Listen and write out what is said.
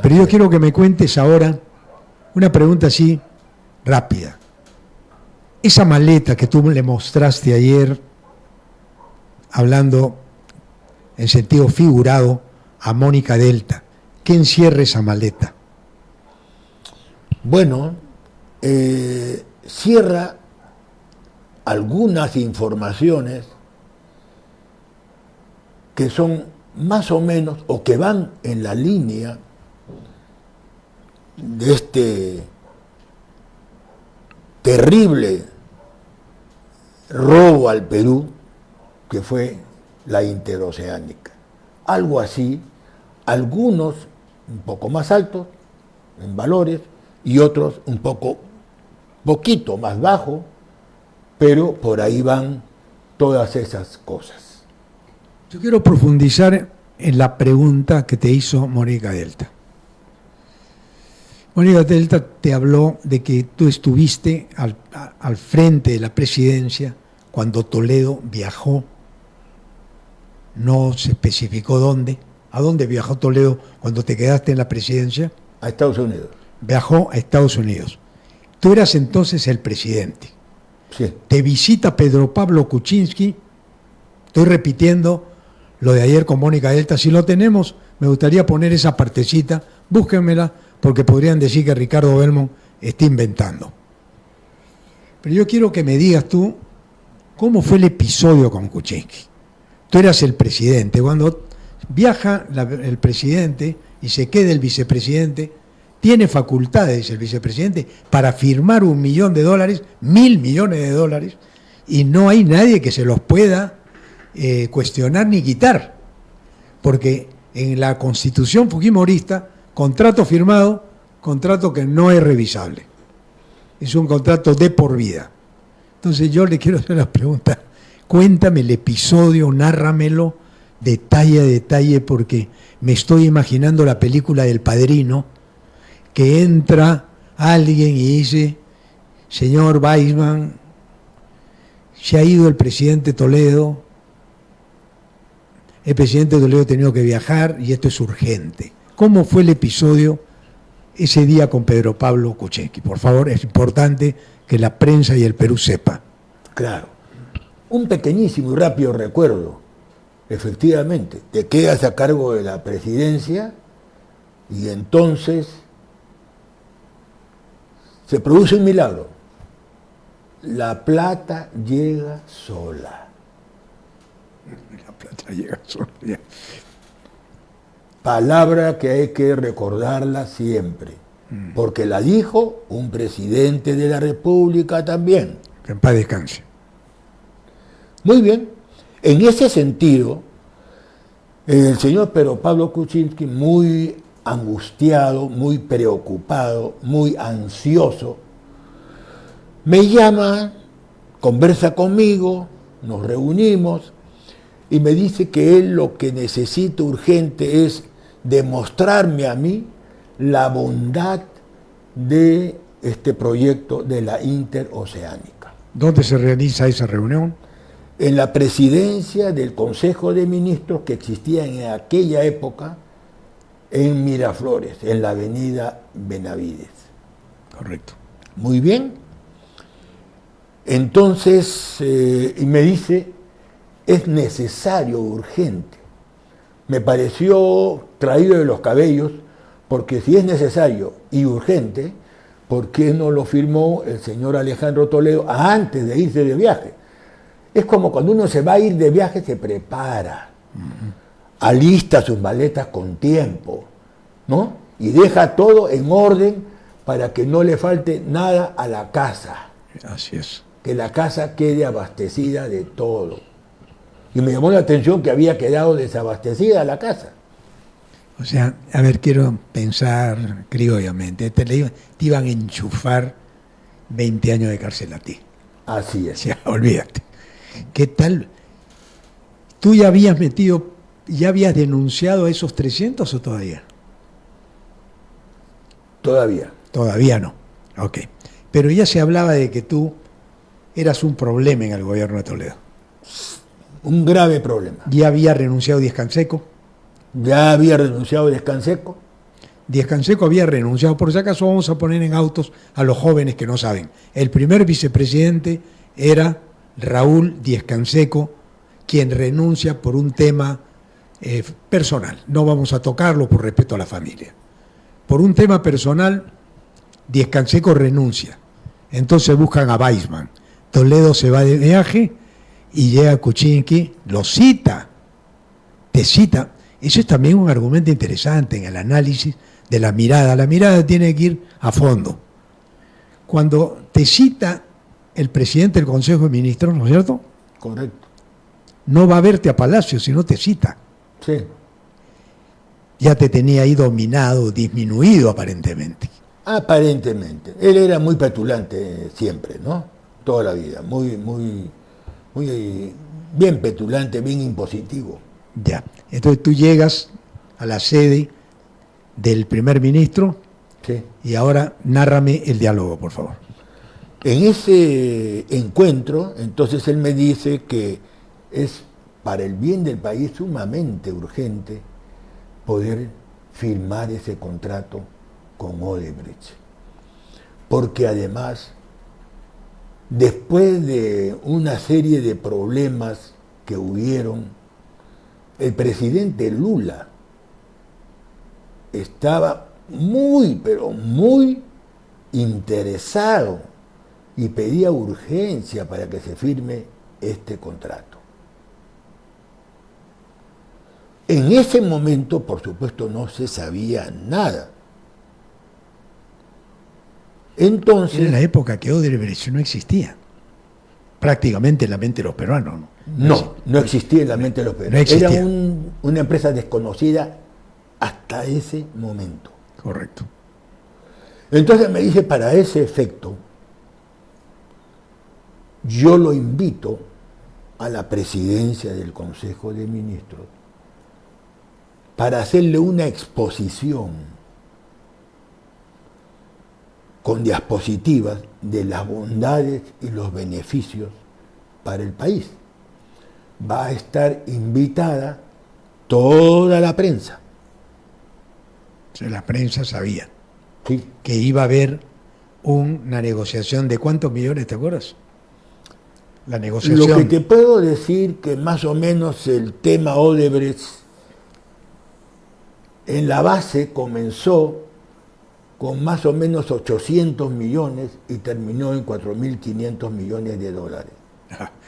Pero yo quiero que me cuentes ahora una pregunta así rápida. Esa maleta que tú le mostraste ayer, hablando en sentido figurado a Mónica Delta, ¿qué encierra esa maleta? Bueno, cierra algunas informaciones que son más o menos o que van en la línea de este terrible robo al Perú que fue la interoceánica. Algo así, algunos un poco más altos en valores y otros un poquito más bajo, pero por ahí van todas esas cosas. Yo quiero profundizar en la pregunta que te hizo Mónica Delta. Mónica Delta te habló de que tú estuviste al frente de la presidencia cuando Toledo viajó, no se especificó dónde. ¿A dónde viajó Toledo cuando te quedaste en la presidencia? A Estados Unidos. Viajó a Estados Unidos. Tú eras entonces el presidente. Sí. Te visita Pedro Pablo Kuczynski. Estoy repitiendo lo de ayer con Mónica Delta. Si lo tenemos, me gustaría poner esa partecita. Búsquenmela, porque podrían decir que Ricardo Belmont está inventando. Pero yo quiero que me digas tú cómo fue el episodio con Kuczynski. Tú eras el presidente. Cuando viaja el presidente y se queda el vicepresidente, tiene facultades el vicepresidente para firmar $1 millón, $1.000 millones, y no hay nadie que se los pueda cuestionar ni quitar. Porque en la Constitución fujimorista, contrato firmado, contrato que no es revisable. Es un contrato de por vida. Entonces yo le quiero hacer la pregunta, cuéntame el episodio, nárramelo detalle a detalle, porque me estoy imaginando la película del Padrino, que entra alguien y dice, señor Weissman, se ha ido el presidente Toledo, el presidente Toledo ha tenido que viajar y esto es urgente. ¿Cómo fue el episodio ese día con Pedro Pablo Kuczynski? Por favor, es importante que la prensa y el Perú sepa. Claro. Un pequeñísimo y rápido recuerdo. Efectivamente, te quedas a cargo de la presidencia y entonces se produce un milagro. La plata llega sola. La plata llega sola. Palabra que hay que recordarla siempre, porque la dijo un presidente de la República también. Que en paz descanse. Muy bien. En ese sentido, el señor Pedro Pablo Kuczynski, muy angustiado, muy preocupado, muy ansioso, me llama, conversa conmigo, nos reunimos y me dice que él lo que necesita urgente es demostrarme a mí la bondad de este proyecto de la interoceánica. ¿Dónde se realiza esa reunión? En la presidencia del Consejo de Ministros que existía en aquella época en Miraflores, en la avenida Benavides. Correcto. Muy bien. Entonces, y me dice, es necesario, urgente. Me pareció traído de los cabellos, porque si es necesario y urgente, ¿por qué no lo firmó el señor Alejandro Toledo antes de irse de viaje? Es como cuando uno se va a ir de viaje, se prepara, alista sus maletas con tiempo, ¿no? Y deja todo en orden para que no le falte nada a la casa. Así es. Que la casa quede abastecida de todo. Y me llamó la atención que había quedado desabastecida la casa. O sea, a ver, quiero pensar criollamente. Te iban a enchufar 20 años de cárcel a ti. Así es. O sea, olvídate. ¿Qué tal? ¿Tú ya habías denunciado a esos 300 o todavía? Todavía. Todavía no. Ok. Pero ya se hablaba de que tú eras un problema en el gobierno de Toledo. Un grave problema. ¿Ya había renunciado Díaz Canseco? Ya había renunciado Díaz Canseco. Díaz Canseco había renunciado. Por si acaso vamos a poner en autos a los jóvenes que no saben. El primer vicepresidente era Raúl Díaz Canseco, quien renuncia por un tema personal. No vamos a tocarlo por respeto a la familia. Por un tema personal, Díaz Canseco renuncia. Entonces buscan a Weissman. Toledo se va de viaje y llega Kuczynski, lo cita, te cita. Eso es también un argumento interesante en el análisis de la mirada. La mirada tiene que ir a fondo. Cuando te cita el presidente del Consejo de Ministros, ¿no es cierto? Correcto. No va a verte a Palacio, sino te cita. Sí. Ya te tenía ahí dominado, disminuido aparentemente. Aparentemente. Él era muy petulante siempre, ¿no? Toda la vida. Muy bien petulante, bien impositivo. Ya. Entonces tú llegas a la sede del primer ministro Sí. y ahora nárrame el diálogo, por favor. En ese encuentro, entonces él me dice que es para el bien del país sumamente urgente poder firmar ese contrato con Odebrecht. Porque además, después de una serie de problemas que hubieron, el presidente Lula estaba muy, pero muy interesado y pedía urgencia para que se firme este contrato. En ese momento, por supuesto, no se sabía nada. Entonces, Era la época que Odebrecht no existía. Prácticamente en la mente de los peruanos, ¿no? no existía en la mente de los No peruanos. existía. Era una empresa desconocida hasta ese momento. Correcto. Entonces me dice, para ese efecto, yo lo invito a la presidencia del Consejo de Ministros para hacerle una exposición con diapositivas de las bondades y los beneficios para el país. Va a estar invitada toda la prensa. O sea, la prensa sabía Sí. que iba a haber una negociación de ¿cuántos millones, te acuerdas? La negociación. Lo que te puedo decir que más o menos el tema Odebrecht en la base comenzó con más o menos 800 millones y terminó en 4.500 millones de dólares.